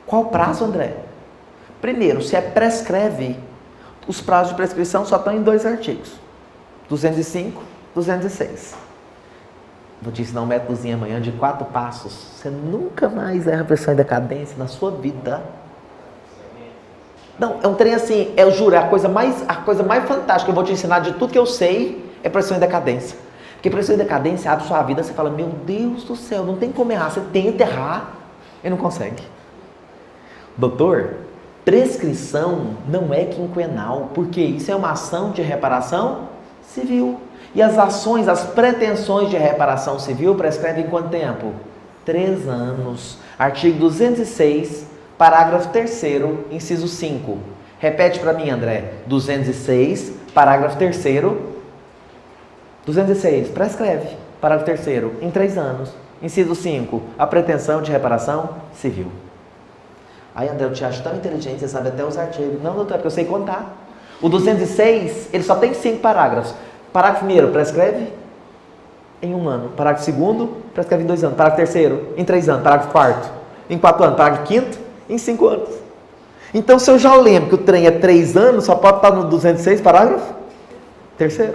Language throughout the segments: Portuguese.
Qual prazo, André? Primeiro, se prescreve, os prazos de prescrição só estão em 2 artigos. 205, 206. Vou te ensinar um métodozinho amanhã de 4 passos. Você nunca mais erra pressão em decadência na sua vida. Não, é um trem assim, eu juro, é a coisa mais fantástica que eu vou te ensinar de tudo que eu sei é pressão em decadência. Porque pressão em decadência abre sua vida, você fala, meu Deus do céu, não tem como errar, você tenta errar e não consegue. Doutor, prescrição não é quinquenal, porque isso é uma ação de reparação civil. E as ações, as pretensões de reparação civil prescrevem em quanto tempo? 3 anos. Artigo 206, parágrafo 3º, inciso 5. Repete para mim, André. 206, parágrafo 3º. 206, prescreve. Parágrafo 3º, em 3 anos. Inciso 5, a pretensão de reparação civil. Aí, André, eu te acho tão inteligente, você sabe até os artigos. Não, doutor, é porque eu sei contar. O 206, ele só tem 5 parágrafos. Parágrafo 1º, prescreve em 1 ano. Parágrafo 2º, prescreve em 2 anos. Parágrafo 3º, em 3 anos. Parágrafo 4º, em 4 anos. Parágrafo 5º, em 5 anos. Então, se eu já lembro que o trem é 3 anos, só pode estar no 206, parágrafo 3º.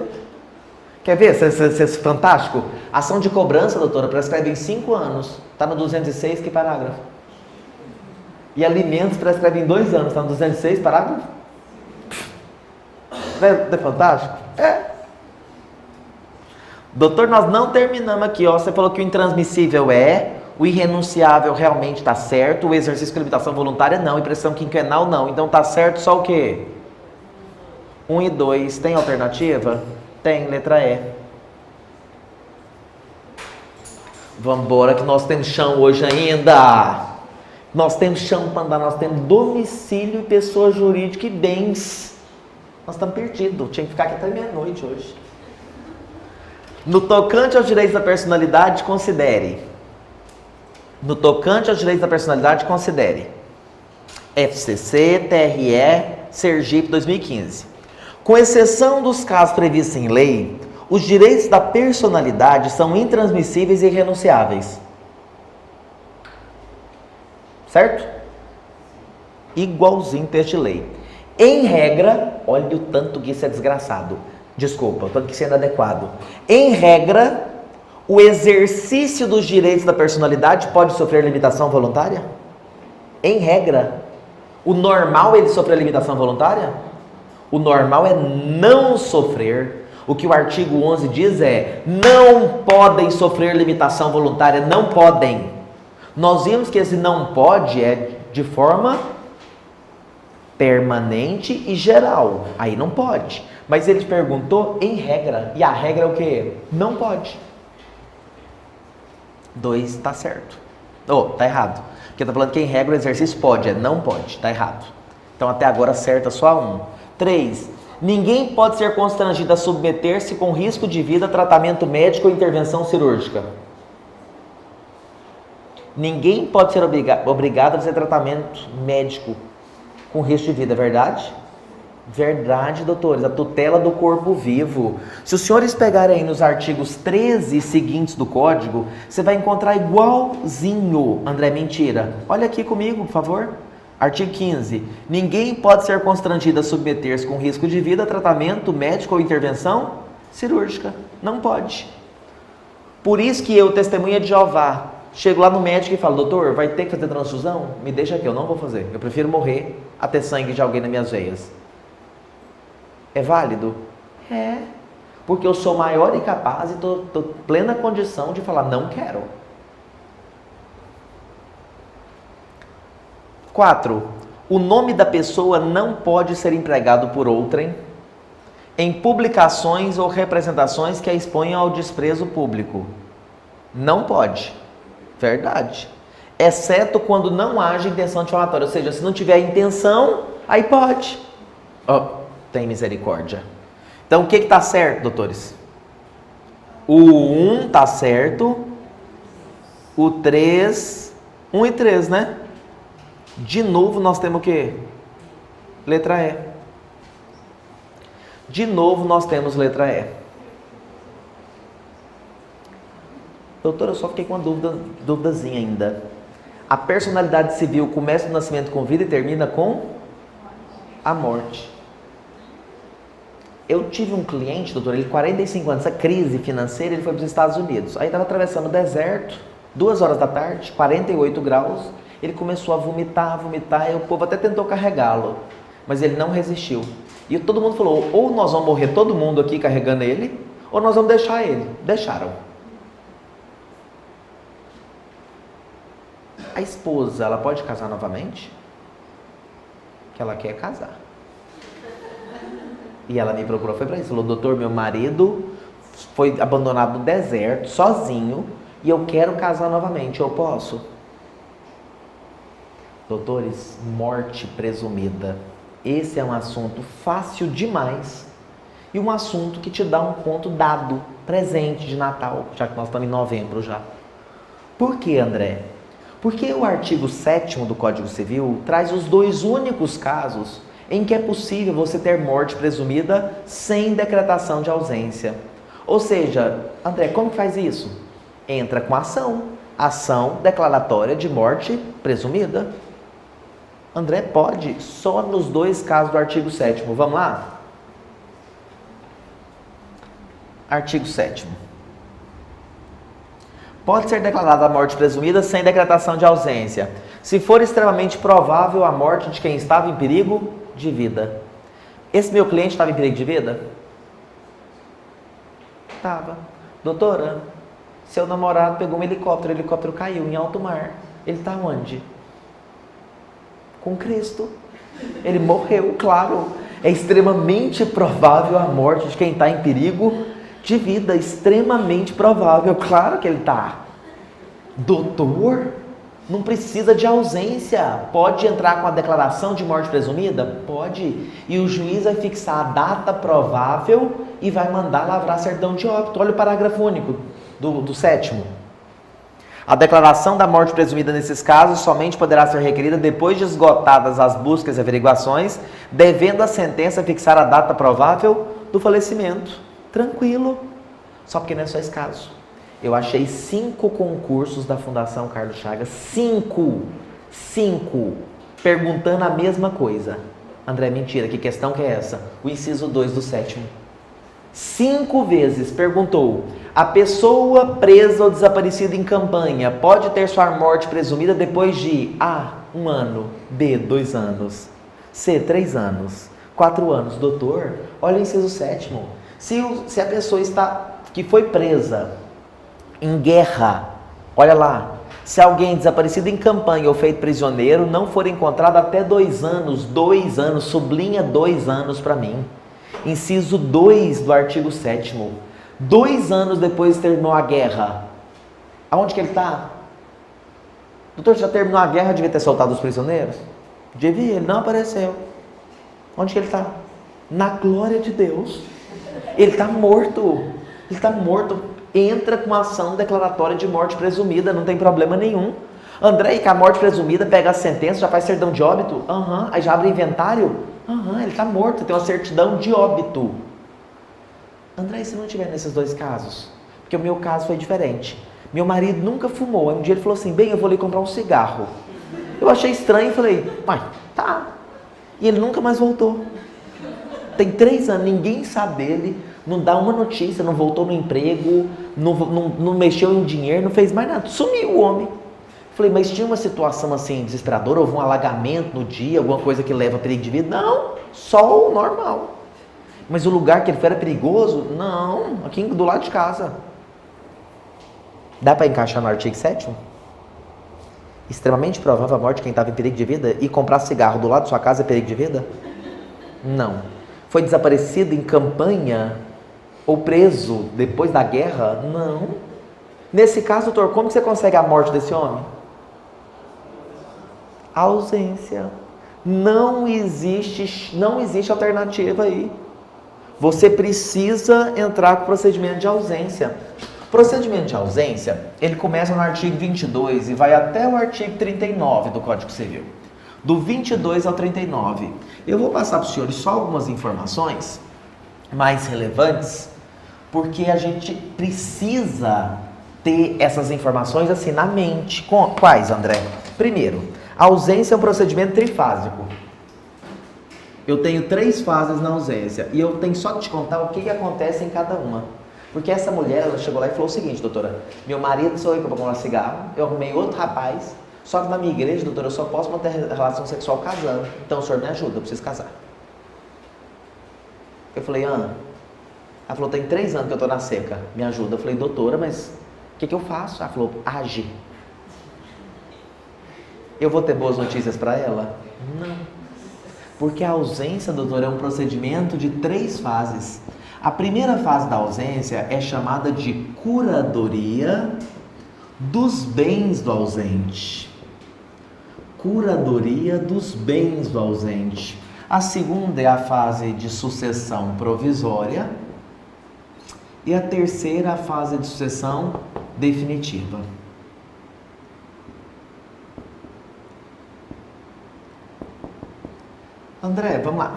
Quer ver? Isso é fantástico. Ação de cobrança, doutora, prescreve em 5 anos. Está no 206, que parágrafo? E alimentos prescreve em 2 anos. Está no 206, parágrafo? Não é fantástico? É. Doutor, nós não terminamos aqui, ó. Você falou que o intransmissível o irrenunciável realmente está certo, o exercício com limitação voluntária não, impressão quinquenal não. Então está certo só o quê? 1 e 2. Tem alternativa? Tem, letra E. Vamos embora que nós temos chão hoje ainda. Nós temos chão para andar, nós temos domicílio e pessoa jurídica e bens. Nós estamos perdidos, tinha que ficar aqui até meia-noite hoje. No tocante aos direitos da personalidade, considere. No tocante aos direitos da personalidade, considere. FCC, TRE, Sergipe, 2015. Com exceção dos casos previstos em lei, os direitos da personalidade são intransmissíveis e irrenunciáveis. Certo? Igualzinho texto de lei. Em regra, olha o tanto que isso é desgraçado. Desculpa, o tanto que isso é inadequado. Em regra, o exercício dos direitos da personalidade pode sofrer limitação voluntária? Em regra. O normal é ele sofrer limitação voluntária? O normal é não sofrer. O que o artigo 11 diz é, não podem sofrer limitação voluntária, não podem. Nós vimos que esse não pode é de forma permanente e geral. Aí não pode. Mas ele perguntou em regra. E a regra é o quê? Não pode. 2 está certo. Tá errado. Porque está falando que em regra o exercício pode, não pode. Está errado. Então até agora acerta só 1. 3. Ninguém pode ser constrangido a submeter-se com risco de vida a tratamento médico ou intervenção cirúrgica. Ninguém pode ser obrigado a fazer tratamento médico com risco de vida, é verdade? Verdade, doutores, a tutela do corpo vivo. Se os senhores pegarem aí nos artigos 13 e seguintes do código, você vai encontrar igualzinho. André, mentira. Olha aqui comigo, por favor. Artigo 15. Ninguém pode ser constrangido a submeter-se com risco de vida a tratamento médico ou intervenção cirúrgica. Não pode. Por isso que eu, testemunha de Jeová, chego lá no médico e falo, doutor, vai ter que fazer transfusão? Me deixa aqui, eu não vou fazer. Eu prefiro morrer a ter sangue de alguém nas minhas veias. É válido? É. Porque eu sou maior e capaz e estou plena condição de falar, não quero. 4. O nome da pessoa não pode ser empregado por outrem em publicações ou representações que a exponham ao desprezo público. Não pode. Verdade. Exceto quando não haja intenção difamatória. Ou seja, se não tiver intenção, aí pode. Tem misericórdia. Então, o que está certo, doutores? O 1 está certo. O 3... 1 e 3, né? De novo, nós temos o quê? Letra E. De novo, nós temos letra E. Doutor, eu só fiquei com uma duvidazinha ainda. A personalidade civil começa no nascimento com vida e termina com a morte. Eu tive um cliente, doutor, ele 45 anos, essa crise financeira, ele foi para os Estados Unidos. Aí estava atravessando o deserto, 2 horas da tarde, 48 graus, ele começou a vomitar, e o povo até tentou carregá-lo, mas ele não resistiu. E todo mundo falou, ou nós vamos morrer todo mundo aqui carregando ele, ou nós vamos deixar ele. Deixaram. A esposa, ela pode casar novamente? Que ela quer casar. E ela me procurou, foi para isso. Falou, doutor, meu marido foi abandonado no deserto, sozinho, e eu quero casar novamente, eu posso? Doutores, morte presumida. Esse é um assunto fácil demais e um assunto que te dá um ponto dado, presente de Natal, já que nós estamos em novembro já. Por que, André? Porque o artigo 7º do Código Civil traz os 2 únicos casos em que é possível você ter morte presumida sem decretação de ausência. Ou seja, André, como que faz isso? Entra com ação declaratória de morte presumida. André, pode, só nos 2 casos do artigo 7º. Vamos lá? Artigo 7º. Pode ser declarada a morte presumida sem decretação de ausência, se for extremamente provável a morte de quem estava em perigo de vida. Esse meu cliente estava em perigo de vida? Estava. Doutora, seu namorado pegou um helicóptero, o helicóptero caiu em alto mar. Ele está onde? Com Cristo. Ele morreu, claro. É extremamente provável a morte de quem está em perigo de vida. Extremamente provável. Claro que ele está. Doutor, não precisa de ausência. Pode entrar com a declaração de morte presumida? Pode. E o juiz vai fixar a data provável e vai mandar lavrar certidão de óbito. Olha o parágrafo único do 7º. A declaração da morte presumida nesses casos somente poderá ser requerida depois de esgotadas as buscas e averiguações, devendo a sentença fixar a data provável do falecimento. Tranquilo. Só porque não é só esse caso. Eu achei 5 concursos da Fundação Carlos Chagas, 5, perguntando a mesma coisa. André, mentira, que questão que é essa? O inciso 2 do 7º. 5 vezes perguntou: a pessoa presa ou desaparecida em campanha pode ter sua morte presumida depois de A, 1 ano, B, 2 anos, C, 3 anos, 4 anos. Doutor, olha o inciso 7º. Se a pessoa que foi presa em guerra, olha lá, se alguém desaparecido em campanha ou feito prisioneiro não for encontrado até 2 anos, sublinha 2 anos para mim. Inciso 2 do artigo 7º. 2 anos depois terminou a guerra. Aonde que ele está? Doutor, já terminou a guerra, devia ter soltado os prisioneiros? Devia, ele não apareceu. Onde que ele está? Na glória de Deus. Ele está morto. Ele está morto. Entra com ação declaratória de morte presumida, não tem problema nenhum. André, e que a morte presumida pega a sentença, já faz certidão de óbito? Aí já abre inventário? Ele está morto, tem uma certidão de óbito. André, e se não tiver nesses 2 casos? Porque o meu caso foi diferente. Meu marido nunca fumou. Aí um dia ele falou assim, bem, eu vou ali comprar um cigarro. Eu achei estranho e falei, tá. E ele nunca mais voltou. Tem 3 anos, ninguém sabe dele, não dá uma notícia, não voltou no emprego, não mexeu em dinheiro, não fez mais nada. Sumiu o homem. Falei, mas tinha uma situação assim desesperadora? Houve um alagamento no dia, alguma coisa que leva a perigo de vida? Não, só o normal. Mas o lugar que ele foi era perigoso? Não, aqui do lado de casa. Dá para encaixar no artigo 7º? Extremamente provável a morte de quem estava em perigo de vida e comprar cigarro do lado de sua casa é perigo de vida? Não. Foi desaparecido em campanha ou preso depois da guerra? Não. Nesse caso, doutor, como que você consegue a morte desse homem? Ausência. Não existe alternativa aí. Você precisa entrar com o procedimento de ausência. O procedimento de ausência, ele começa no artigo 22 e vai até o artigo 39 do Código Civil. Do 22 ao 39. Eu vou passar para os senhores só algumas informações mais relevantes, porque a gente precisa ter essas informações assim na mente. Quais, André? Primeiro, a ausência é um procedimento trifásico. Eu tenho 3 fases na ausência e eu tenho só que te contar o que acontece em cada uma. Porque essa mulher, ela chegou lá e falou o seguinte, doutora, meu marido sou eu que vou comprar cigarro, eu arrumei outro rapaz, só que na minha igreja, doutora, eu só posso manter relação sexual casando, então o senhor me ajuda, eu preciso casar. Eu falei, ela falou, tem 3 anos que eu tô na seca, me ajuda. Eu falei, doutora, mas o que eu faço? Ela falou, age. Eu vou ter boas notícias para ela? Não. Porque a ausência, doutora, é um procedimento de 3 fases. A primeira fase da ausência é chamada de curadoria dos bens do ausente. Curadoria dos bens do ausente. A segunda é a fase de sucessão provisória. E a terceira, a fase de sucessão definitiva. André, vamos lá.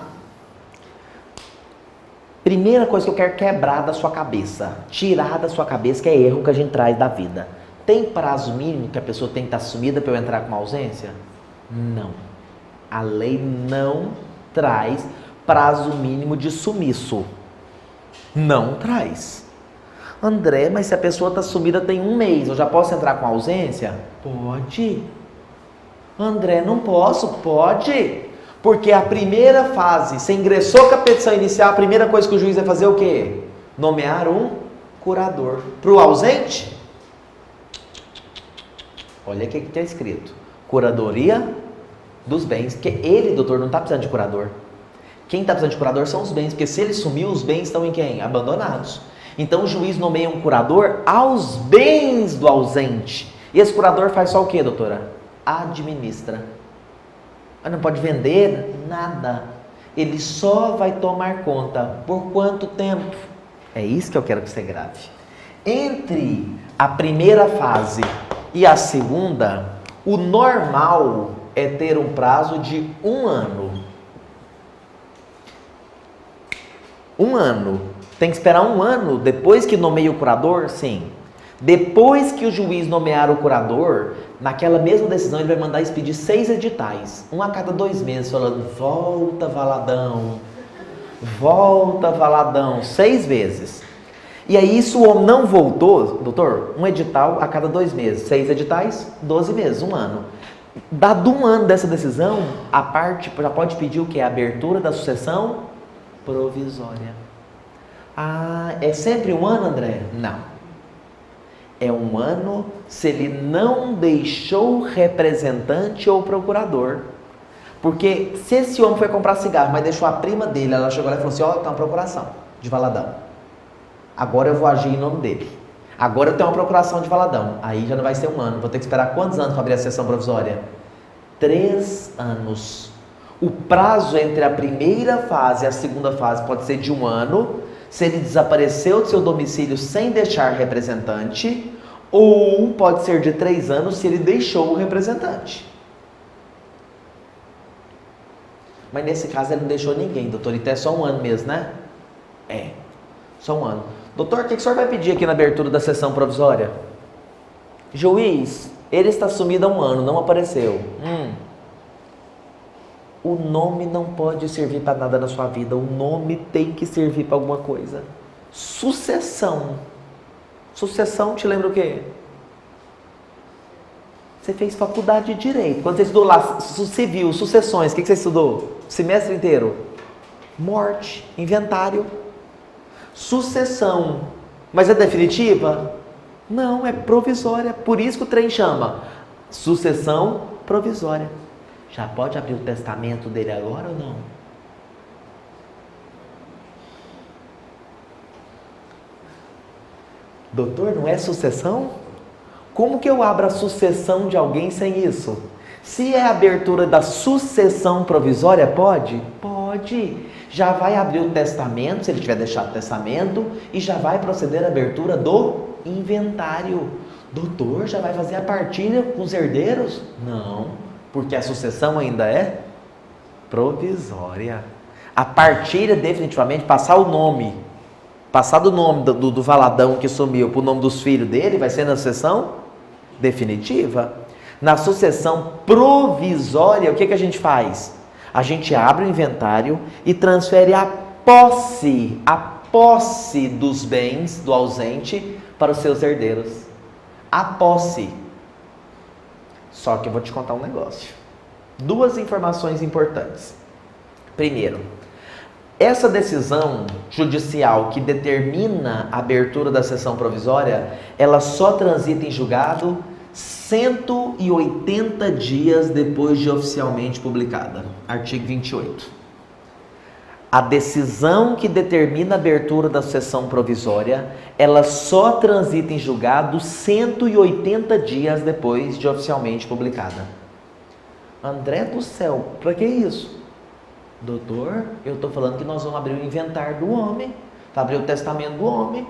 Primeira coisa que eu quero quebrar da sua cabeça, tirar da sua cabeça, que é erro que a gente traz da vida. Tem prazo mínimo que a pessoa tem que estar sumida para eu entrar com uma ausência? Não. A lei não traz prazo mínimo de sumiço. Não traz. André, mas se a pessoa está sumida tem 1 mês, eu já posso entrar com ausência? Pode. André, não posso? Pode. Porque a primeira fase, você ingressou com a petição inicial, a primeira coisa que o juiz vai fazer é o quê? Nomear um curador. Para o ausente? Olha o que está escrito. Curadoria dos bens. Porque ele, doutor, não está precisando de curador. Quem está precisando de curador são os bens. Porque se ele sumiu, os bens estão em quem? Abandonados. Então o juiz nomeia um curador aos bens do ausente. E esse curador faz só o quê, doutora? Administra. Não pode vender nada. Ele só vai tomar conta. Por quanto tempo? É isso que eu quero que você grave. Entre a primeira fase e a segunda, o normal é ter um prazo de 1 ano. 1 ano. Tem que esperar 1 ano depois que nomeia o curador? Sim. Depois que o juiz nomear o curador, naquela mesma decisão ele vai mandar expedir 6 editais, um a cada 2 meses, falando, volta Valadão, 6 vezes. E aí se o homem não voltou, doutor, um edital a cada 2 meses, 6 editais, 12 meses, 1 ano. Dado 1 ano dessa decisão, a parte já pode pedir o quê? A abertura da sucessão provisória. Ah, é sempre 1 ano, André? Não. É 1 ano se ele não deixou representante ou procurador. Porque se esse homem foi comprar cigarro, mas deixou a prima dele, ela chegou lá e falou assim, tem uma procuração de Valadão. Agora eu vou agir em nome dele. Agora eu tenho uma procuração de Valadão. Aí já não vai ser 1 ano. Vou ter que esperar quantos anos para abrir a sessão provisória? 3 anos. O prazo entre a primeira fase e a segunda fase pode ser de 1 ano, se ele desapareceu do seu domicílio sem deixar representante, ou pode ser de 3 anos se ele deixou o representante. Mas nesse caso ele não deixou ninguém, doutor, então é só 1 ano mesmo, né? É, só 1 ano. Doutor, o que o senhor vai pedir aqui na abertura da sessão provisória? Juiz, ele está sumido há 1 ano, não apareceu. O nome não pode servir para nada na sua vida. O nome tem que servir para alguma coisa. Sucessão. Sucessão te lembra o quê? Você fez faculdade de Direito. Quando você estudou lá, civil, sucessões, o que você estudou? O semestre inteiro? Morte, inventário. Sucessão. Mas é definitiva? Não, é provisória. Por isso que o trem chama sucessão provisória. Já pode abrir o testamento dele agora ou não? Doutor, não é sucessão? Como que eu abro a sucessão de alguém sem isso? Se é a abertura da sucessão provisória, pode? Pode. Já vai abrir o testamento, se ele tiver deixado o testamento, e já vai proceder à abertura do inventário. Doutor, já vai fazer a partilha com os herdeiros? Não. Porque a sucessão ainda é provisória. A partilha definitivamente, passar o nome, passar do nome do Valadão que sumiu para o nome dos filhos dele, vai ser na sucessão definitiva. Na sucessão provisória, o que a gente faz? A gente abre o inventário e transfere a posse dos bens do ausente para os seus herdeiros. A posse. Só que eu vou te contar um negócio. Duas informações importantes. Primeiro, essa decisão judicial que determina a abertura da sessão provisória, ela só transita em julgado 180 dias depois de oficialmente publicada. Artigo 28. A decisão que determina a abertura da sessão provisória, ela só transita em julgado 180 dias depois de oficialmente publicada. André do céu, para que isso? Doutor, eu estou falando que nós vamos abrir o inventário do homem, para abrir o testamento do homem.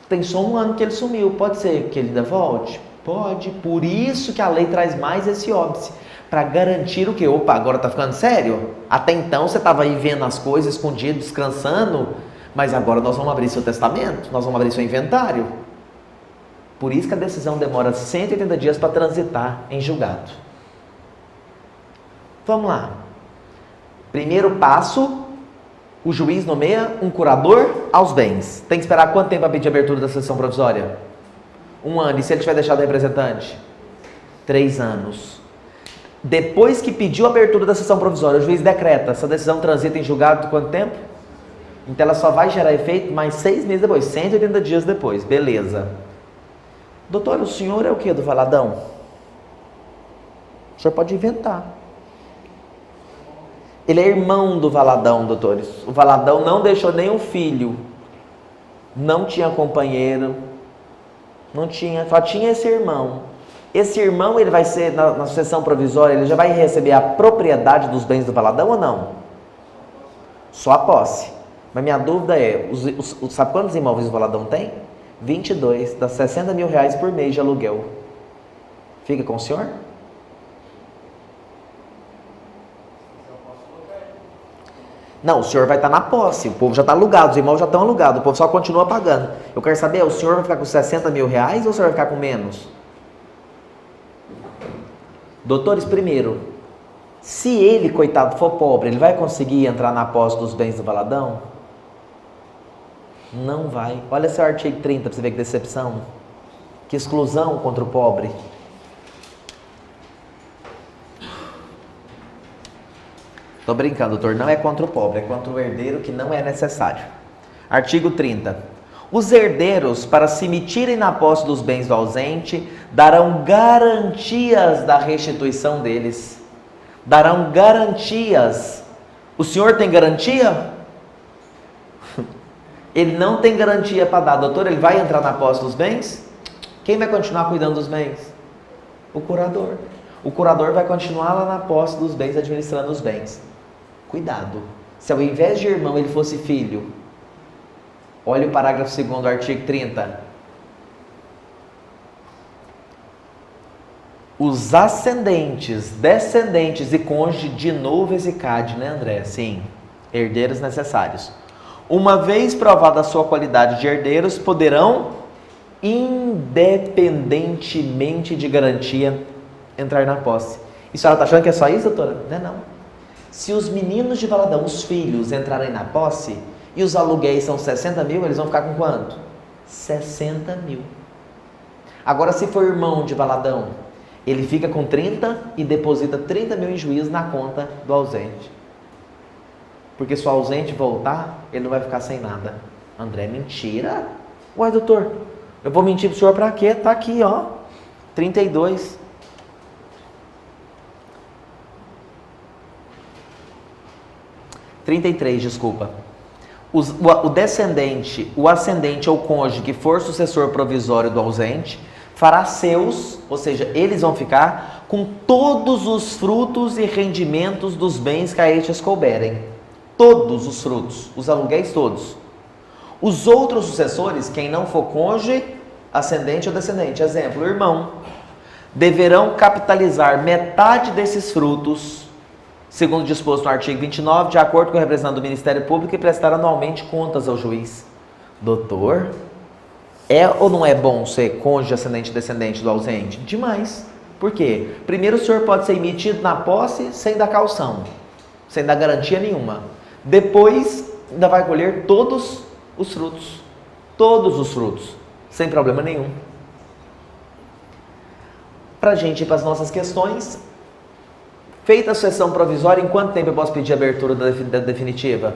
Tem só um ano que ele sumiu, pode ser que ele ainda volte? Pode, por isso que a lei traz mais esse óbice, para garantir o que? Opa, agora está ficando sério? Até então você estava aí vendo as coisas escondido, descansando, mas agora nós vamos abrir seu testamento, nós vamos abrir seu inventário. Por isso que a decisão demora 180 dias para transitar em julgado. Vamos lá. Primeiro passo, o juiz nomeia um curador aos bens. Tem que esperar quanto tempo para pedir a abertura da sessão provisória? 1 ano. E se ele tiver deixado o representante? 3 anos. Depois que pediu a abertura da sessão provisória, o juiz decreta, essa decisão transita em julgado quanto tempo? Então ela só vai gerar efeito mais 6 meses depois, 180 dias depois. Beleza. Doutor, o senhor é o que do Valadão? O senhor pode inventar. Ele é irmão do Valadão, doutores. O Valadão não deixou nenhum filho. Não tinha companheiro. Não tinha, só tinha esse irmão. Esse irmão, ele vai ser, na sucessão provisória, ele já vai receber a propriedade dos bens do Valadão ou não? Só a posse. Mas minha dúvida é, sabe quantos imóveis o Valadão tem? 22, dá 60 mil reais por mês de aluguel. Fica com o senhor? Não, o senhor vai estar na posse, o povo já está alugado, os imóveis já estão alugados, o povo só continua pagando. Eu quero saber, o senhor vai ficar com 60 mil reais ou o senhor vai ficar com menos? Doutores, primeiro, se ele, coitado, for pobre, ele vai conseguir entrar na posse dos bens do Valadão? Não vai. Olha seu artigo 30 para você ver que decepção. Que exclusão contra o pobre. Estou brincando, doutor, não é contra o pobre, é contra o herdeiro que não é necessário. Artigo 30. Os herdeiros, para se emitirem na posse dos bens do ausente, darão garantias da restituição deles. Darão garantias. O senhor tem garantia? Ele não tem garantia para dar. Doutor, ele vai entrar na posse dos bens? Quem vai continuar cuidando dos bens? O curador. O curador vai continuar lá na posse dos bens, administrando os bens. Cuidado. Se ao invés de irmão ele fosse filho, olha o parágrafo 2º do artigo 30. Os ascendentes, descendentes e cônjuge de novo exicade, né, André? Sim, herdeiros necessários. Uma vez provada a sua qualidade de herdeiros, poderão, independentemente de garantia, entrar na posse. E a senhora está achando que é só isso, doutora? Não é não. Se os meninos de Valadão, os filhos, entrarem na posse e os aluguéis são 60 mil, eles vão ficar com quanto? 60 mil. Agora, se for irmão de Valadão, ele fica com 30 e deposita 30 mil em juízo na conta do ausente. Porque se o ausente voltar, ele não vai ficar sem nada. André, mentira? Ué, doutor, eu vou mentir pro senhor para quê? Tá aqui, ó, 32. Desculpa. O descendente, o ascendente ou cônjuge que for sucessor provisório do ausente, fará seus, ou seja, eles vão ficar com todos os frutos e rendimentos dos bens que a estes couberem. Todos os frutos, os aluguéis todos. Os outros sucessores, quem não for cônjuge, ascendente ou descendente, exemplo, irmão, deverão capitalizar metade desses frutos, segundo disposto no artigo 29, de acordo com o representante do Ministério Público, e prestar anualmente contas ao juiz. Doutor, é ou não é bom ser cônjuge, ascendente e descendente do ausente? Demais. Por quê? Primeiro, o senhor pode ser emitido na posse sem dar caução, sem dar garantia nenhuma. Depois, ainda vai colher todos os frutos, sem problema nenhum. Para a gente ir para as nossas questões, feita a sucessão provisória, em quanto tempo eu posso pedir a abertura da definitiva?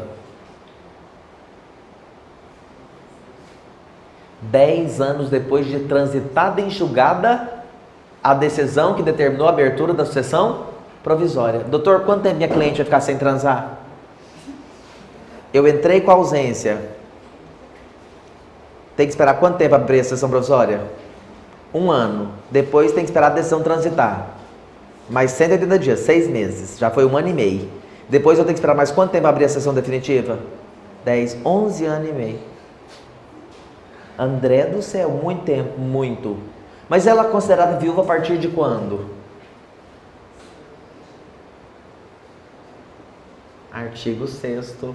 10 anos depois de transitada e enxugada a decisão que determinou a abertura da sucessão provisória. Doutor, quanto tempo minha cliente vai ficar sem transar? Eu entrei com a ausência. Tem que esperar quanto tempo abrir a sucessão provisória? 1 ano. Depois tem que esperar a decisão transitar. Mais 180 dias, 6 meses. Já foi 1 ano e meio. Depois eu tenho que esperar mais quanto tempo abrir a sessão definitiva? 10, 11 anos e meio. André do céu, muito tempo, muito. Mas ela é considerada viúva a partir de quando? Artigo 6º.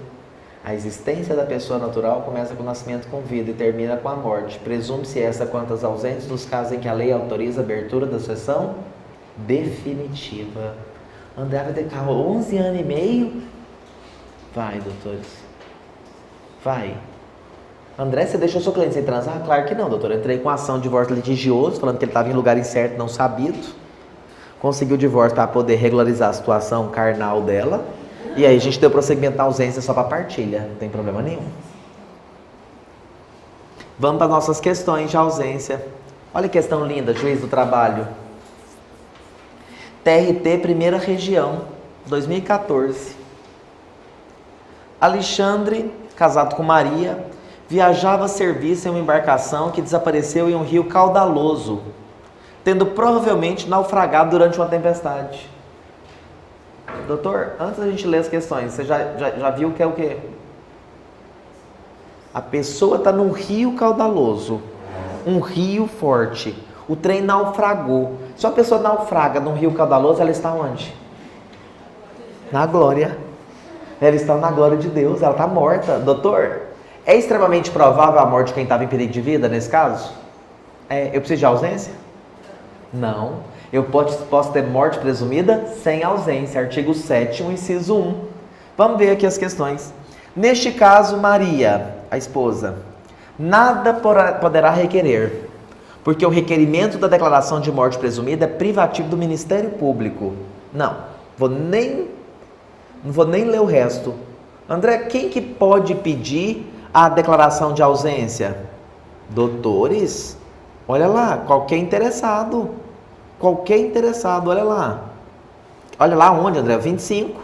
A existência da pessoa natural começa com o nascimento com vida e termina com a morte. Presume-se essa quanto às ausentes nos casos em que a lei autoriza a abertura da sucessão definitiva. André vai ter carro 11 anos e meio? Vai, doutores. Vai. André, você deixou seu cliente sem transar? Claro que não, doutor. Eu entrei com ação de divórcio litigioso, falando que ele estava em lugar incerto, não sabido. Conseguiu o divórcio para poder regularizar a situação carnal dela. E aí a gente deu prosseguimento na ausência só para partilha. Não tem problema nenhum. Vamos para nossas questões de ausência. Olha que questão linda, juiz do trabalho. TRT, primeira região, 2014. Alexandre, casado com Maria, viajava a serviço em uma embarcação que desapareceu em um rio caudaloso, tendo provavelmente naufragado durante uma tempestade. Doutor, antes da gente ler as questões, você já viu que é o quê? A pessoa está num rio caudaloso, um rio forte. O trem naufragou. Se uma pessoa naufraga num rio caudaloso, ela está onde? Na glória. Ela está na glória de Deus, ela está morta. Doutor, é extremamente provável a morte de quem estava em perigo de vida nesse caso? Eu preciso de ausência? Não. Eu posso ter morte presumida sem ausência. Artigo 7º, inciso 1. Vamos ver aqui as questões. Neste caso, Maria, a esposa, nada poderá requerer, porque o requerimento da declaração de morte presumida é privativo do Ministério Público. Não vou nem ler o resto. André, quem que pode pedir a declaração de ausência? Doutores, olha lá, qualquer interessado, olha lá. Olha lá onde, André? 25.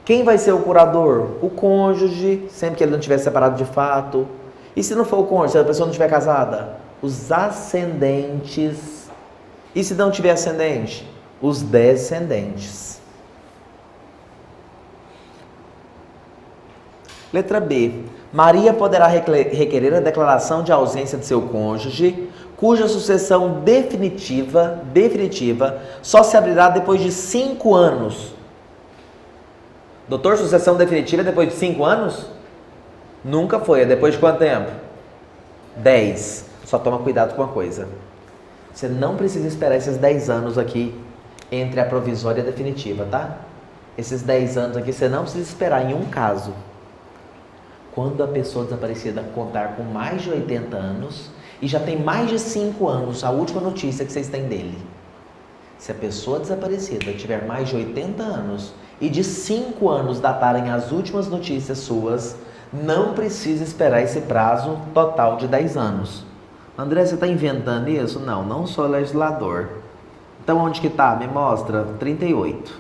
Quem vai ser o curador? O cônjuge, sempre que ele não estiver separado de fato. E se não for o cônjuge, se a pessoa não estiver casada? Os ascendentes. E se não tiver ascendente? Os descendentes. Letra B. Maria poderá requerer a declaração de ausência de seu cônjuge, cuja sucessão definitiva só se abrirá depois de 5 anos. Doutor, sucessão definitiva é depois de 5 anos? Nunca foi. É depois de quanto tempo? 10. Só toma cuidado com uma coisa. Você não precisa esperar esses 10 anos aqui entre a provisória e a definitiva, tá? Esses 10 anos aqui você não precisa esperar em um caso. Quando a pessoa desaparecida contar com mais de 80 anos e já tem mais de 5 anos, a última notícia que vocês têm dele. Se a pessoa desaparecida tiver mais de 80 anos e de 5 anos datarem as últimas notícias suas, não precisa esperar esse prazo total de 10 anos. André, você está inventando isso? Não, não sou legislador. Então onde que está? Me mostra. 38.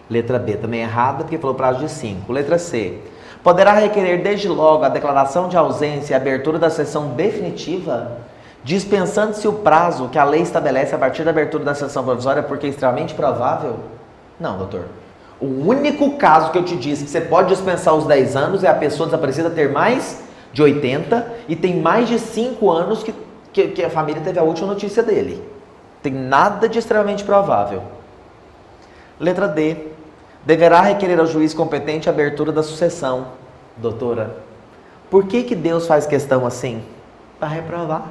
Letra B também errada, porque falou prazo de 5. Letra C. Poderá requerer desde logo a declaração de ausência e abertura da sessão definitiva, dispensando-se o prazo que a lei estabelece a partir da abertura da sessão provisória, porque é extremamente provável? Não, doutor. O único caso que eu te disse que você pode dispensar os 10 anos é a pessoa desaparecida ter mais de 80 e tem mais de 5 anos que a família teve a última notícia dele. Tem nada de extremamente provável. Letra D. Deverá requerer ao juiz competente a abertura da sucessão. Doutora, por que Deus faz questão assim? Para reprovar.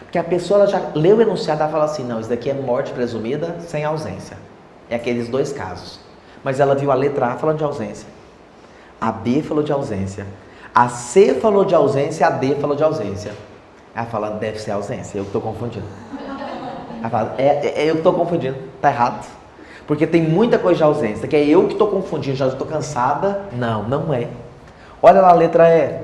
Porque a pessoa ela já leu o enunciado e fala assim, não, isso daqui é morte presumida sem ausência. É aqueles dois casos. Mas ela viu a letra A falando de ausência. A B falou de ausência. A C falou de ausência, a D falou de ausência. Ela fala, deve ser ausência, eu que estou confundindo. Ela fala, eu que estou confundindo, tá errado. Porque tem muita coisa de ausência, que é eu que estou confundindo, já estou cansada. Não, não é. Olha lá a letra E.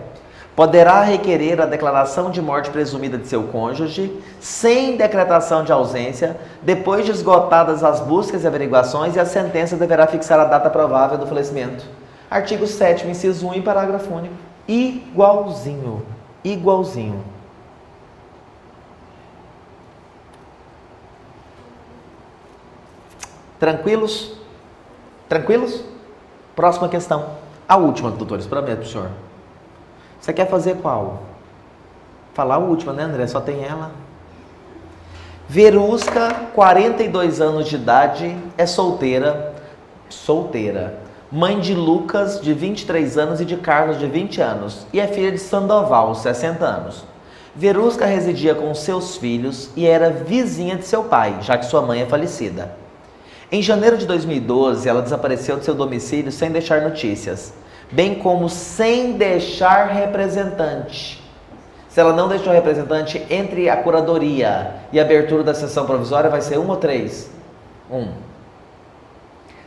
Poderá requerer a declaração de morte presumida de seu cônjuge, sem decretação de ausência, depois de esgotadas as buscas e averiguações, e a sentença deverá fixar a data provável do falecimento. Artigo 7º, inciso 1 e parágrafo único. Igualzinho. Igualzinho. Tranquilos? Tranquilos? Próxima questão. A última, doutores, prometo pro senhor. Você quer fazer qual? Falar a última, né, André? Só tem ela. Verusca, 42 anos de idade, é solteira. Mãe de Lucas, de 23 anos, e de Carlos, de 20 anos. E é filha de Sandoval, 60 anos. Verusca residia com seus filhos e era vizinha de seu pai, já que sua mãe é falecida. Em janeiro de 2012, ela desapareceu de seu domicílio sem deixar notícias, bem como sem deixar representante. Se ela não deixou representante, entre a curadoria e a abertura da sessão provisória vai ser 1 ou 3? 1.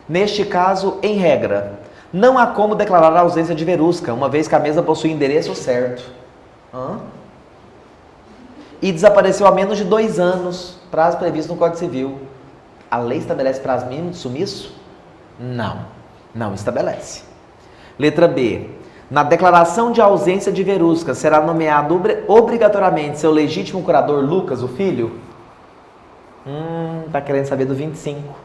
Neste caso, em regra, não há como declarar a ausência de Verusca, uma vez que a mesa possui endereço certo. E desapareceu há menos de 2 anos, prazo previsto no Código Civil. A lei estabelece prazo mínimo de sumiço? Não, não estabelece. Letra B. Na declaração de ausência de Verusca, será nomeado obrigatoriamente seu legítimo curador Lucas, o filho? Tá querendo saber do 25.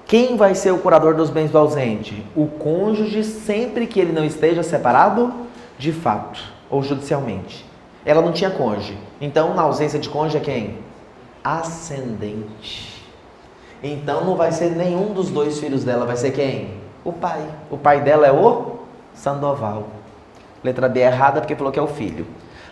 Quem vai ser o curador dos bens do ausente? O cônjuge, sempre que ele não esteja separado de fato ou judicialmente. Ela não tinha cônjuge. Então, na ausência de cônjuge é quem? Ascendente. Então, não vai ser nenhum dos 2 filhos dela, vai ser quem? O pai. O pai dela é o Sandoval. Letra B é errada porque falou que é o filho.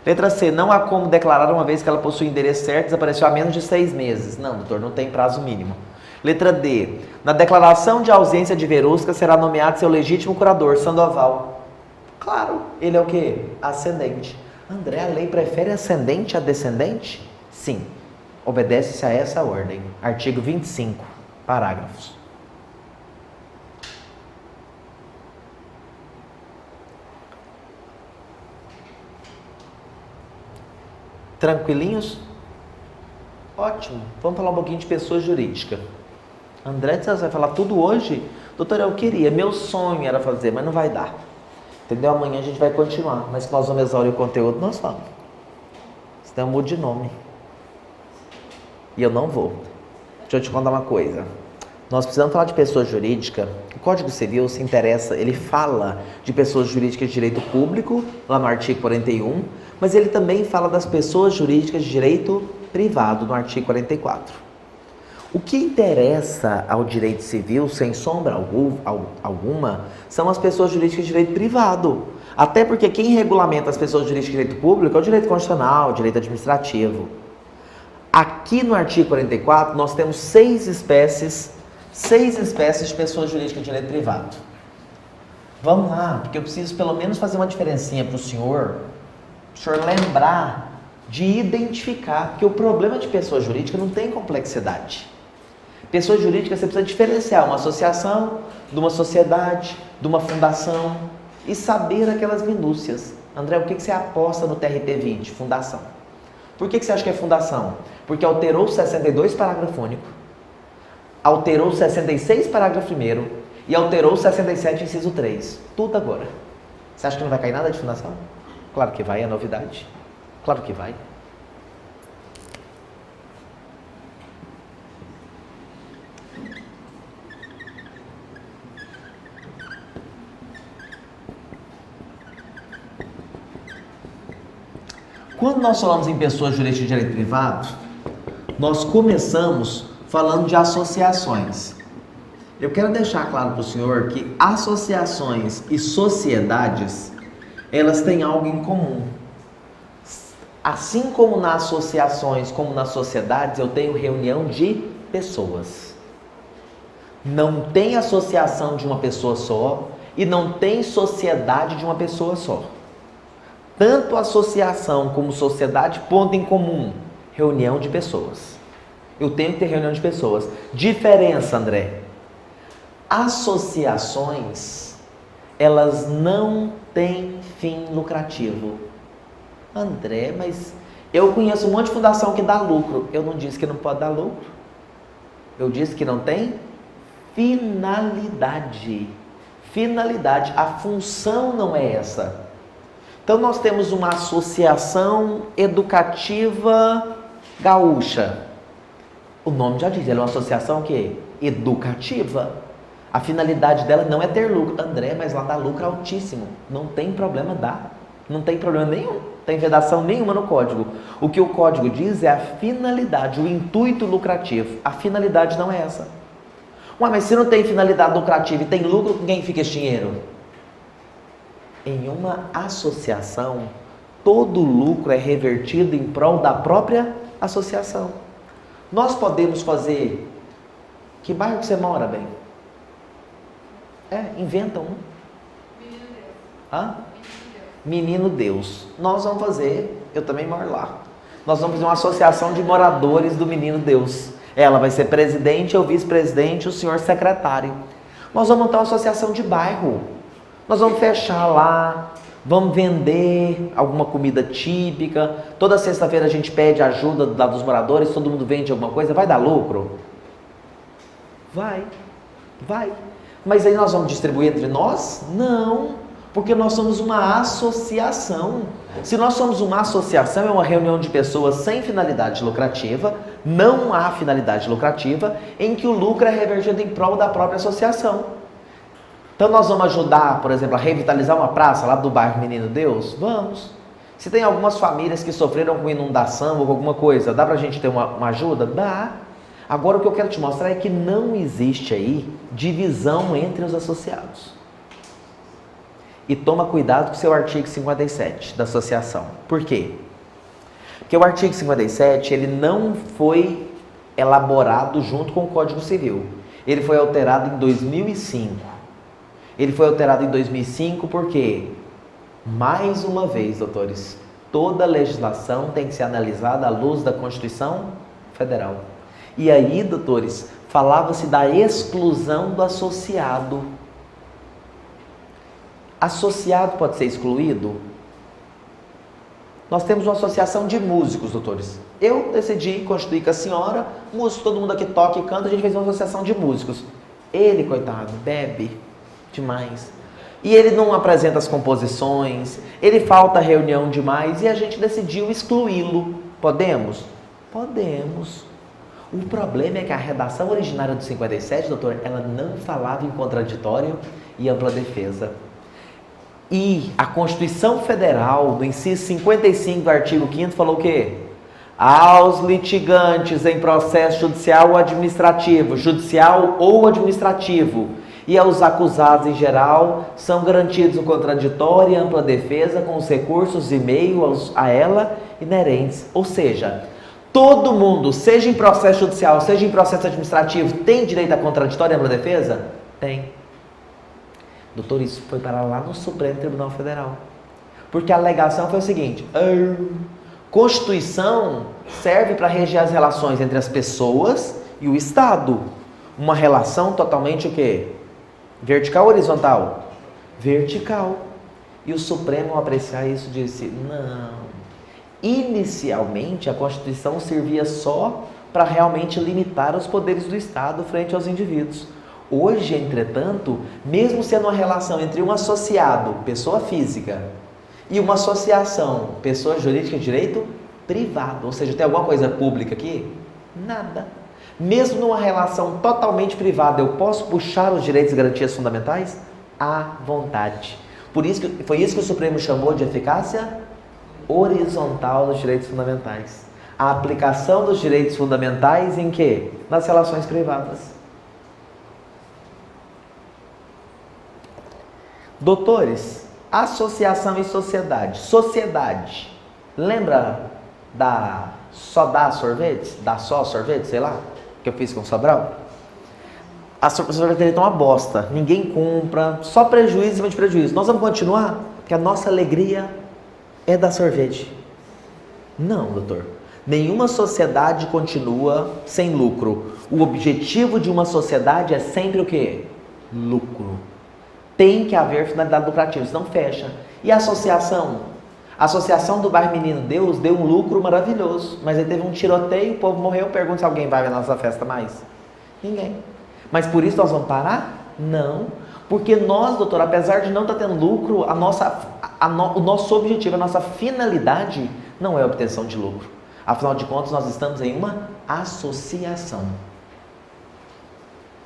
Letra C, não há como declarar uma vez que ela possui endereço certo, desapareceu há menos de 6 meses. Não, doutor, não tem prazo mínimo. Letra D, na declaração de ausência de Verusca será nomeado seu legítimo curador, Sandoval. Claro, ele é o quê? Ascendente. André, a lei prefere ascendente a descendente? Sim, obedece-se a essa ordem. Artigo 25, parágrafos. Tranquilinhos? Ótimo. Vamos falar um pouquinho de pessoa jurídica. André, você vai falar tudo hoje? Doutor, eu queria. Meu sonho era fazer, mas não vai dar. Entendeu? Amanhã a gente vai continuar. Mas se nós vamos exaurir o conteúdo, nós vamos. Senão eu mudo de nome. E eu não vou. Deixa eu te contar uma coisa. Nós precisamos falar de pessoa jurídica. O Código Civil se interessa, ele fala de pessoas jurídicas de direito público, lá no artigo 41, mas ele também fala das pessoas jurídicas de direito privado, no artigo 44. O que interessa ao direito civil, sem sombra alguma, são as pessoas jurídicas de direito privado. Até porque quem regulamenta as pessoas jurídicas de direito público é o direito constitucional, o direito administrativo. Aqui no artigo 44, nós temos 6 espécies de pessoas jurídicas de direito privado. Vamos lá, porque eu preciso pelo menos fazer uma diferencinha para o senhor lembrar de identificar, porque o problema de pessoa jurídica não tem complexidade. Pessoa jurídica, você precisa diferenciar uma associação de uma sociedade, de uma fundação e saber aquelas minúcias. André, o que você aposta no TRT 20? Fundação. Por que você acha que é fundação? Porque alterou 62 parágrafo único, alterou 66 parágrafo 1º e alterou 67 inciso 3. Tudo agora. Você acha que não vai cair nada de fundação? Claro que vai, é novidade. Claro que vai. Quando nós falamos em pessoas jurídicas de direito privado, nós começamos falando de associações. Eu quero deixar claro para o senhor que associações e sociedades, elas têm algo em comum. Assim como nas associações, como nas sociedades, eu tenho reunião de pessoas. Não tem associação de uma pessoa só e não tem sociedade de uma pessoa só. Tanto associação como sociedade, ponto em comum, reunião de pessoas. Eu tenho que ter reunião de pessoas. Diferença, André. Associações, elas não têm fim lucrativo. André, mas eu conheço um monte de fundação que dá lucro. Eu não disse que não pode dar lucro. Eu disse que não tem finalidade. Finalidade. A função não é essa. Então nós temos uma associação educativa gaúcha. O nome já diz, ela é uma associação o quê? Educativa. A finalidade dela não é ter lucro. André, mas lá dá lucro altíssimo. Não tem problema, dá. Não tem problema nenhum. Não tem vedação nenhuma no código. O que o código diz é a finalidade, o intuito lucrativo. A finalidade não é essa. Ué, mas se não tem finalidade lucrativa e tem lucro, com quem fica esse dinheiro? Em uma associação, todo lucro é revertido em prol da própria associação. Nós podemos fazer... Que bairro que você mora, bem? Inventa um. Menino Deus. Hã? Menino Deus. Nós vamos fazer, eu também moro lá. Nós vamos fazer uma associação de moradores do Menino Deus. Ela vai ser presidente, eu vice-presidente, o senhor secretário. Nós vamos montar uma associação de bairro. Nós vamos fechar lá, vamos vender alguma comida típica. Toda sexta-feira a gente pede ajuda dos moradores, todo mundo vende alguma coisa. Vai dar lucro? Vai. Mas aí nós vamos distribuir entre nós? Não, porque nós somos uma associação. Se nós somos uma associação, é uma reunião de pessoas sem finalidade lucrativa, não há finalidade lucrativa, em que o lucro é revertido em prol da própria associação. Então nós vamos ajudar, por exemplo, a revitalizar uma praça lá do bairro Menino Deus? Vamos. Se tem algumas famílias que sofreram com inundação ou com alguma coisa, dá pra gente ter uma ajuda? Dá. Agora o que eu quero te mostrar é que não existe aí divisão entre os associados. E toma cuidado com o seu artigo 57 da associação. Por quê? Porque o artigo 57, ele não foi elaborado junto com o Código Civil. Ele foi alterado em 2005. Ele foi alterado em 2005 porque, mais uma vez, doutores, toda legislação tem que ser analisada à luz da Constituição Federal. E aí, doutores, falava-se da exclusão do associado. Associado pode ser excluído? Nós temos uma associação de músicos, doutores. Eu decidi constituir com a senhora, músico, todo mundo aqui toca e canta, a gente fez uma associação de músicos. Ele, coitado, bebe demais. E ele não apresenta as composições, ele falta reunião demais e a gente decidiu excluí-lo. Podemos? Podemos. O problema é que a redação originária do 57, doutor, ela não falava em contraditório e ampla defesa. E a Constituição Federal, no inciso 55 do artigo 5º, falou o quê? Aos litigantes em processo judicial ou administrativo, e aos acusados em geral, são garantidos o contraditório e ampla defesa com os recursos e meio a ela inerentes. Ou seja, todo mundo, seja em processo judicial, seja em processo administrativo, tem direito a contraditório e ampla defesa? Tem. Doutor, isso foi parar lá no Supremo Tribunal Federal. Porque a alegação foi o seguinte: Constituição serve para reger as relações entre as pessoas e o Estado. Uma relação totalmente o quê? Vertical ou horizontal? Vertical. E o Supremo, ao apreciar isso, disse: não. Inicialmente, a Constituição servia só para realmente limitar os poderes do Estado frente aos indivíduos. Hoje, entretanto, mesmo sendo uma relação entre um associado, pessoa física, e uma associação, pessoa jurídica de direito privado, ou seja, tem alguma coisa pública aqui? Nada. Mesmo numa relação totalmente privada, eu posso puxar os direitos e garantias fundamentais? À vontade. Foi isso que o Supremo chamou de eficácia horizontal dos direitos fundamentais. A aplicação dos direitos fundamentais em quê? Nas relações privadas. Doutores, associação e sociedade. Sociedade. Lembra Só dá sorvete? Dá só sorvete, sei lá, que eu fiz com o Sobral? A sorveteria tá uma bosta, ninguém compra, só prejuízo em cima de prejuízo. Nós vamos continuar? Porque a nossa alegria é dar sorvete. Não, doutor. Nenhuma sociedade continua sem lucro. O objetivo de uma sociedade é sempre o quê? Lucro. Tem que haver finalidade lucrativa, senão fecha. E a associação? A associação do Bairro Menino Deus deu um lucro maravilhoso, mas aí teve um tiroteio, o povo morreu. Pergunta se alguém vai ver a nossa festa mais. Ninguém. Mas por isso nós vamos parar? Não. Porque nós, doutor, apesar de não estar tendo lucro, o nosso objetivo, a nossa finalidade não é a obtenção de lucro. Afinal de contas, nós estamos em uma associação.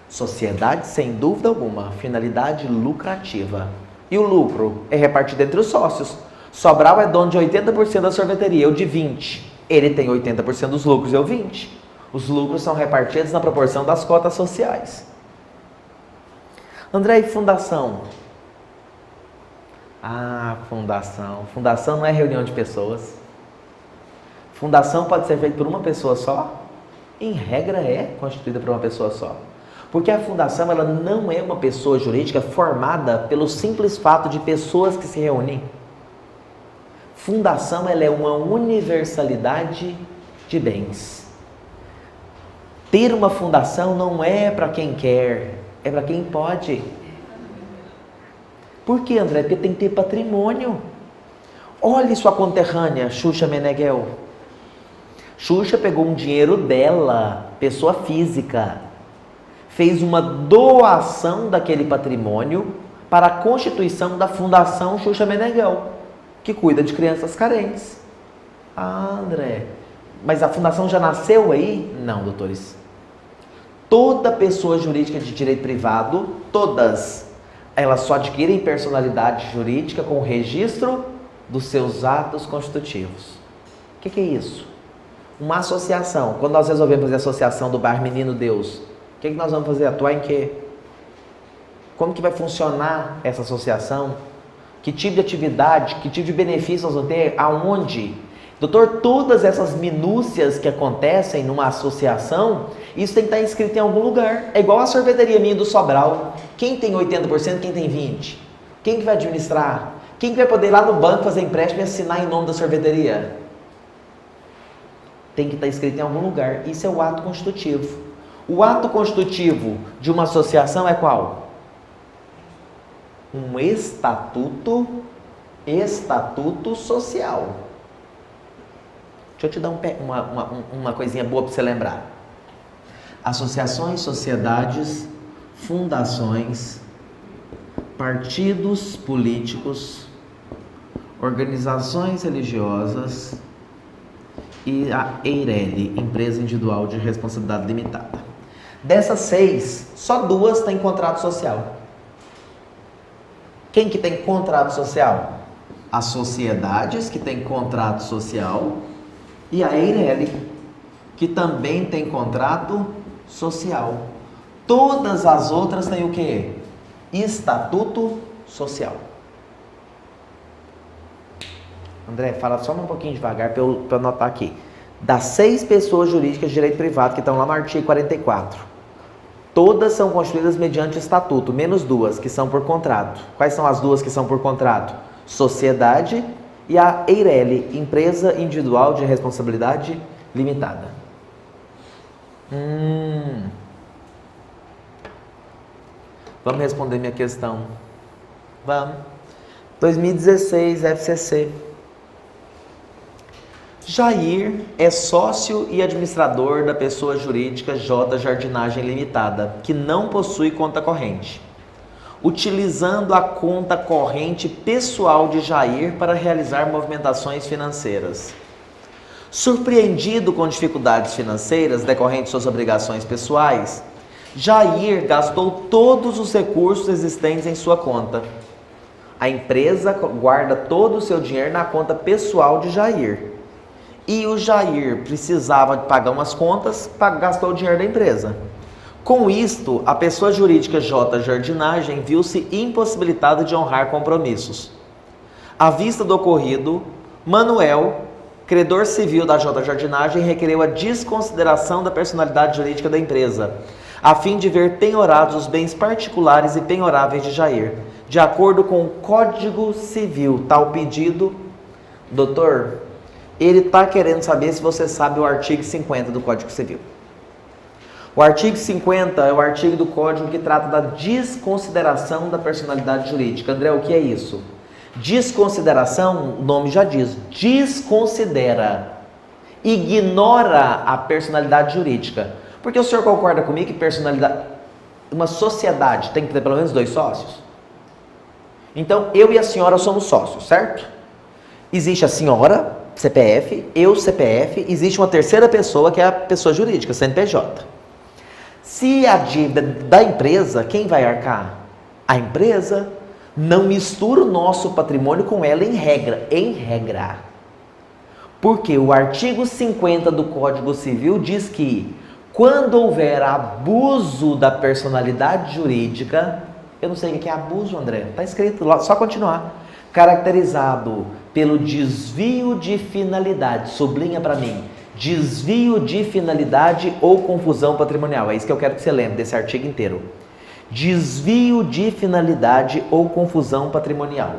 Sociedade, sem dúvida alguma, finalidade lucrativa. E o lucro é repartido entre os sócios. Sobral é dono de 80% da sorveteria, eu de 20%. Ele tem 80% dos lucros, eu 20%. Os lucros são repartidos na proporção das cotas sociais. André, e fundação? Ah, fundação. Fundação não é reunião de pessoas. Fundação pode ser feita por uma pessoa só? Em regra é constituída por uma pessoa só. Porque a fundação ela não é uma pessoa jurídica formada pelo simples fato de pessoas que se reúnem. Fundação ela é uma universalidade de bens. Ter uma fundação não é para quem quer, é para quem pode. Por quê, André? Porque tem que ter patrimônio. Olhe sua conterrânea, Xuxa Meneghel. Xuxa pegou um dinheiro dela, pessoa física, fez uma doação daquele patrimônio para a constituição da Fundação Xuxa Meneghel, que cuida de crianças carentes. Ah, André, mas a fundação já nasceu aí? Não, doutores. Toda pessoa jurídica de direito privado, todas, elas só adquirem personalidade jurídica com o registro dos seus atos constitutivos. O que é isso? Uma associação. Quando nós resolvemos fazer a associação do Bairro Menino Deus, o que nós vamos fazer? Atuar em quê? Como que vai funcionar essa associação? Que tipo de atividade, que tipo de benefício nós vamos ter? Aonde? Doutor, todas essas minúcias que acontecem numa associação, isso tem que estar inscrito em algum lugar. É igual a sorveteria minha do Sobral. Quem tem 80%, quem tem 20%? Quem que vai administrar? Quem que vai poder ir lá no banco fazer empréstimo e assinar em nome da sorveteria? Tem que estar escrito em algum lugar. Isso é o ato constitutivo. O ato constitutivo de uma associação é qual? Um estatuto social. Deixa eu te dar uma coisinha boa para você lembrar. Associações, sociedades, fundações, partidos políticos, organizações religiosas e a EIRELI, Empresa Individual de Responsabilidade Limitada. Dessas 6, só 2 têm contrato social. Quem que tem contrato social? As sociedades que têm contrato social e a EIRELI, que também tem contrato social. Todas as outras têm o quê? Estatuto social. André, fala só um pouquinho devagar para eu anotar aqui. Das 6 pessoas jurídicas de direito privado que estão lá no artigo 44, todas são constituídas mediante estatuto, menos 2 que são por contrato. Quais são as 2 que são por contrato? Sociedade e a EIRELI, Empresa Individual de Responsabilidade Limitada. Vamos responder minha questão. Vamos. 2016, FCC. Jair é sócio e administrador da pessoa jurídica J Jardinagem Limitada, que não possui conta corrente, utilizando a conta corrente pessoal de Jair para realizar movimentações financeiras. Surpreendido com dificuldades financeiras decorrentes de suas obrigações pessoais, Jair gastou todos os recursos existentes em sua conta. A empresa guarda todo o seu dinheiro na conta pessoal de Jair. E o Jair precisava de pagar umas contas, gastou o dinheiro da empresa. Com isto, a pessoa jurídica J Jardinagem viu-se impossibilitada de honrar compromissos. À vista do ocorrido, Manuel Credor civil da J Jardinagem requereu a desconsideração da personalidade jurídica da empresa, a fim de ver penhorados os bens particulares e penhoráveis de Jair, de acordo com o Código Civil. Tal pedido, doutor, ele está querendo saber se você sabe o artigo 50 do Código Civil. O artigo 50 é o artigo do Código que trata da desconsideração da personalidade jurídica. André, o que é isso? Desconsideração, o nome já diz, desconsidera, ignora a personalidade jurídica. Porque o senhor concorda comigo que personalidade, uma sociedade tem que ter pelo menos 2 sócios? Então, eu e a senhora somos sócios, certo? Existe a senhora, CPF, eu, CPF, existe uma terceira pessoa que é a pessoa jurídica, CNPJ. Se a dívida da empresa, quem vai arcar? A empresa. Não mistura o nosso patrimônio com ela em regra. Porque o artigo 50 do Código Civil diz que quando houver abuso da personalidade jurídica, eu não sei o que é abuso, André, está escrito lá, só continuar, caracterizado pelo desvio de finalidade, sublinha para mim, desvio de finalidade ou confusão patrimonial, é isso que eu quero que você lembre desse artigo inteiro. Desvio de finalidade ou confusão patrimonial.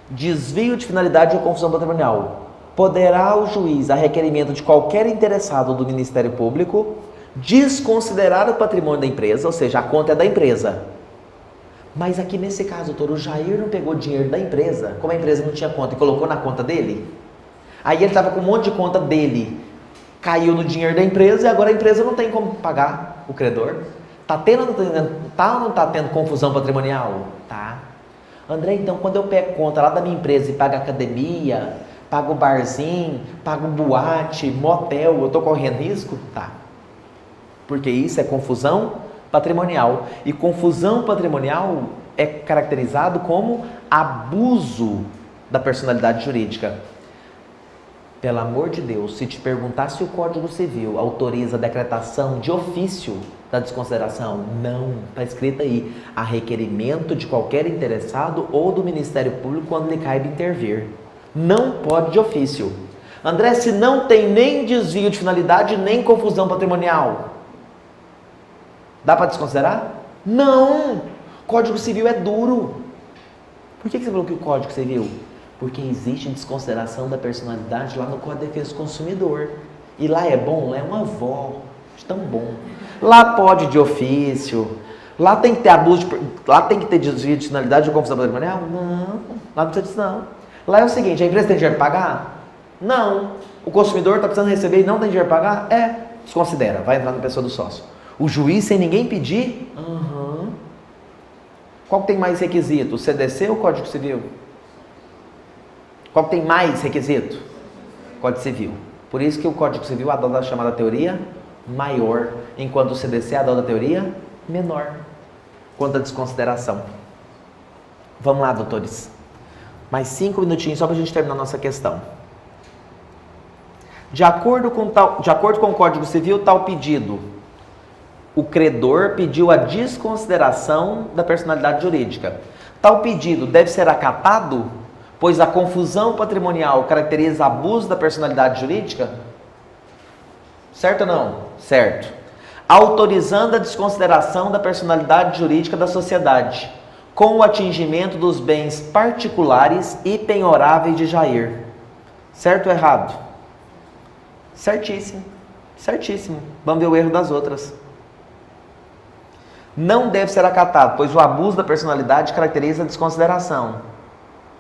Desvio de finalidade ou confusão patrimonial. Poderá o juiz, a requerimento de qualquer interessado do Ministério Público, desconsiderar o patrimônio da empresa, ou seja, a conta é da empresa. Mas aqui nesse caso, doutor, o Jair não pegou dinheiro da empresa, como a empresa não tinha conta e colocou na conta dele? Aí ele estava com um monte de conta dele, caiu no dinheiro da empresa e agora a empresa não tem como pagar o credor. Tá ou não tá tendo confusão patrimonial? Tá. André, então quando eu pego conta lá da minha empresa e pago academia, pago barzinho, pago boate, motel, eu tô correndo risco? Tá. Porque isso é confusão patrimonial. E confusão patrimonial é caracterizado como abuso da personalidade jurídica. Pelo amor de Deus, se te perguntar se o Código Civil autoriza a decretação de ofício da desconsideração, não, está escrito aí, a requerimento de qualquer interessado ou do Ministério Público quando lhe caiba intervir. Não pode de ofício. André, se não tem nem desvio de finalidade, nem confusão patrimonial, dá para desconsiderar? Não! Código Civil é duro. Por que você falou que o Código Civil? Porque existe desconsideração da personalidade lá no Código de Defesa do Consumidor. E lá é bom, lá é uma avó, tão bom. Lá pode de ofício, lá tem que ter abuso, lá tem que ter desvio de finalidade ou confusão patrimonial? Não, lá não precisa disso não. Lá é o seguinte, a empresa tem dinheiro para pagar? Não. O consumidor está precisando receber e não tem dinheiro para pagar? É, desconsidera, vai entrar na pessoa do sócio. O juiz sem ninguém pedir? Qual que tem mais requisito, o CDC ou o Código Civil? Qual que tem mais requisito? Código Civil. Por isso que o Código Civil adota a chamada teoria maior, enquanto o CDC adota a teoria menor, quanto à desconsideração. Vamos lá, doutores. Mais 5 minutinhos só para a gente terminar a nossa questão. De acordo com o Código Civil, tal pedido, o credor pediu a desconsideração da personalidade jurídica. Tal pedido deve ser acatado, pois a confusão patrimonial caracteriza abuso da personalidade jurídica? Certo ou não? Certo. Autorizando a desconsideração da personalidade jurídica da sociedade, com o atingimento dos bens particulares e penhoráveis de Jair. Certo ou errado? Certíssimo. Certíssimo. Vamos ver o erro das outras. Não deve ser acatado, pois o abuso da personalidade caracteriza a desconsideração.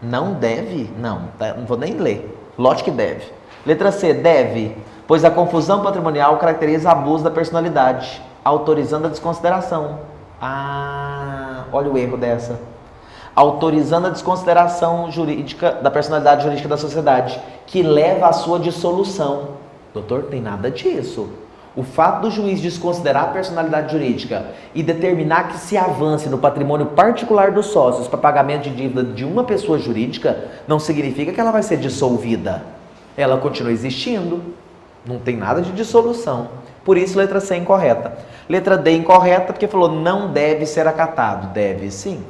Não deve? Não, não vou nem ler. Lógico que deve. Letra C, deve, pois a confusão patrimonial caracteriza abuso da personalidade, autorizando a desconsideração. Ah, olha o erro dessa. Autorizando a desconsideração jurídica da personalidade jurídica da sociedade, que leva à sua dissolução. Doutor, tem nada disso. O fato do juiz desconsiderar a personalidade jurídica e determinar que se avance no patrimônio particular dos sócios para pagamento de dívida de uma pessoa jurídica não significa que ela vai ser dissolvida. Ela continua existindo. Não tem nada de dissolução. Por isso, letra C incorreta. Letra D incorreta porque falou não deve ser acatado. Deve sim.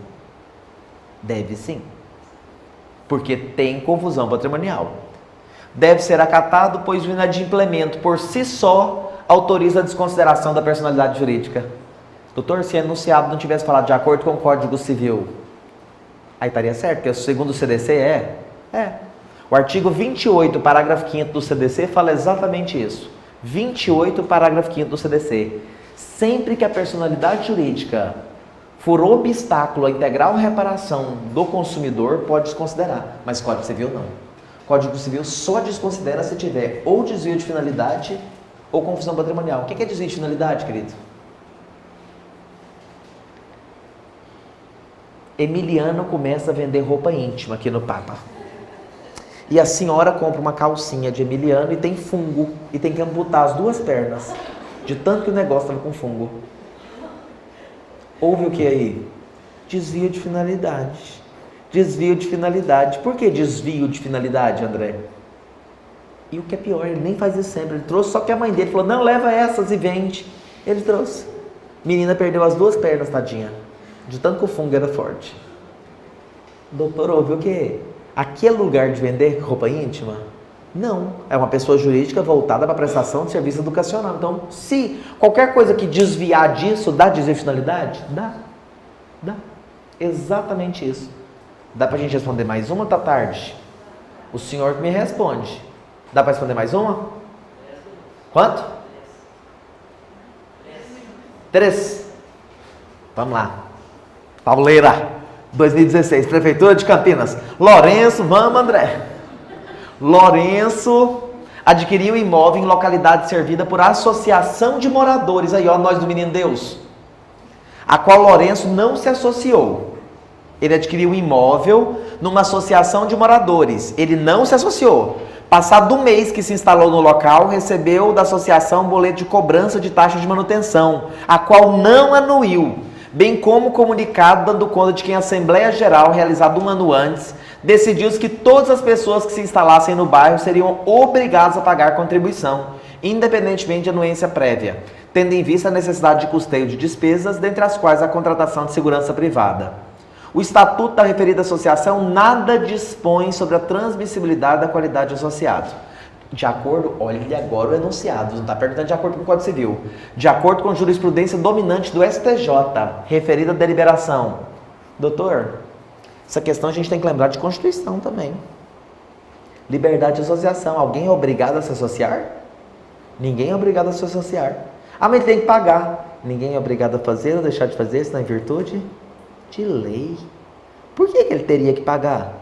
Deve sim. porque tem confusão patrimonial. Deve ser acatado, pois o inadimplemento por si só autoriza a desconsideração da personalidade jurídica. Doutor, se enunciado não tivesse falado de acordo com o Código Civil, aí estaria certo, porque segundo o CDC é. O artigo 28, parágrafo 5º do CDC fala exatamente isso. 28, parágrafo 5º do CDC. Sempre que a personalidade jurídica for obstáculo à integral reparação do consumidor, pode desconsiderar, mas Código Civil não. Código Civil só desconsidera se tiver ou desvio de finalidade ou confusão patrimonial. O que é desvio de finalidade, querido? Emiliano começa a vender roupa íntima aqui no Papa. E a senhora compra uma calcinha de Emiliano e tem fungo. E tem que amputar as duas pernas. De tanto que o negócio estava com fungo. Houve o que aí? Desvio de finalidade. Desvio de finalidade. Por que desvio de finalidade, André? E o que é pior, ele nem faz isso sempre. Ele trouxe, só que a mãe dele falou, não, leva essas e vende. Ele trouxe. Menina perdeu as duas pernas, tadinha. De tanto que o fungo era forte. Doutor, ouviu o quê? Aquele lugar de vender roupa íntima? Não. É uma pessoa jurídica voltada para a prestação de serviço educacional. Então, se qualquer coisa que desviar disso, dá desvio de finalidade? Dá. Exatamente isso. Dá pra gente responder mais uma, tá tarde? O senhor que me responde. Dá pra responder mais uma? Quanto? 3. Vamos lá. Pauleira, 2016, Prefeitura de Campinas. Lourenço, vamos, André. Lourenço adquiriu imóvel em localidade servida por associação de moradores. Aí, ó, nós do Menino Deus. A qual Lourenço não se associou. Ele adquiriu um imóvel numa associação de moradores. Ele não se associou. Passado um mês que se instalou no local, recebeu da associação um boleto de cobrança de taxa de manutenção, a qual não anuiu, bem como comunicado dando conta de que em Assembleia Geral, realizada um ano antes, decidiu-se que todas as pessoas que se instalassem no bairro seriam obrigadas a pagar contribuição, independentemente de anuência prévia, tendo em vista a necessidade de custeio de despesas, dentre as quais a contratação de segurança privada. O estatuto da referida associação nada dispõe sobre a transmissibilidade da qualidade de associado. De acordo, olha agora o enunciado, não está perguntando de acordo com o Código Civil. De acordo com a jurisprudência dominante do STJ, referida à deliberação. Doutor, essa questão a gente tem que lembrar de Constituição também. Liberdade de associação. Alguém é obrigado a se associar? Ninguém é obrigado a se associar. Ah, mas ele tem que pagar. Ninguém é obrigado a fazer ou deixar de fazer, senão é em virtude de lei. Por que ele teria que pagar?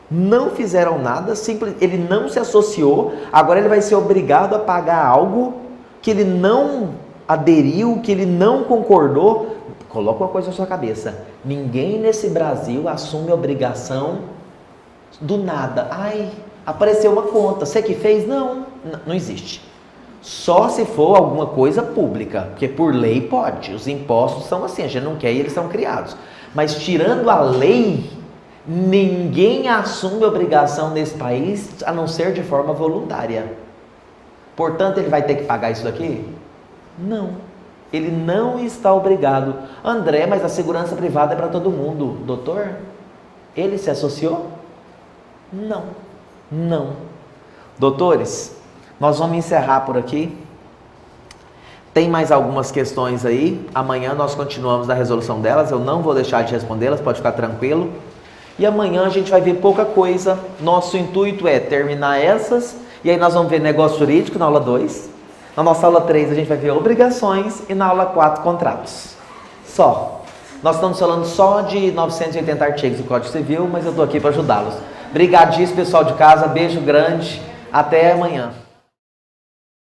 Não fizeram nada, ele não se associou, agora ele vai ser obrigado a pagar algo que ele não aderiu, que ele não concordou. Coloca uma coisa na sua cabeça, ninguém nesse Brasil assume obrigação do nada. Ai, apareceu uma conta, você que fez? Não existe. Só se for alguma coisa pública, porque por lei pode, os impostos são assim, a gente não quer e eles são criados. Mas tirando a lei, ninguém assume obrigação nesse país, a não ser de forma voluntária. Portanto, ele vai ter que pagar isso daqui? Não. Ele não está obrigado. André, mas a segurança privada é para todo mundo. Doutor, ele se associou? Não. Doutores, nós vamos encerrar por aqui. Tem mais algumas questões aí. Amanhã nós continuamos na resolução delas. Eu não vou deixar de respondê-las, pode ficar tranquilo. E amanhã a gente vai ver pouca coisa. Nosso intuito é terminar essas. E aí nós vamos ver negócio jurídico na aula 2. Na nossa aula 3 a gente vai ver obrigações. E na aula 4, contratos. Só. Nós estamos falando só de 980 artigos do Código Civil, mas eu estou aqui para ajudá-los. Obrigadíssimo, pessoal de casa. Beijo grande. Até amanhã.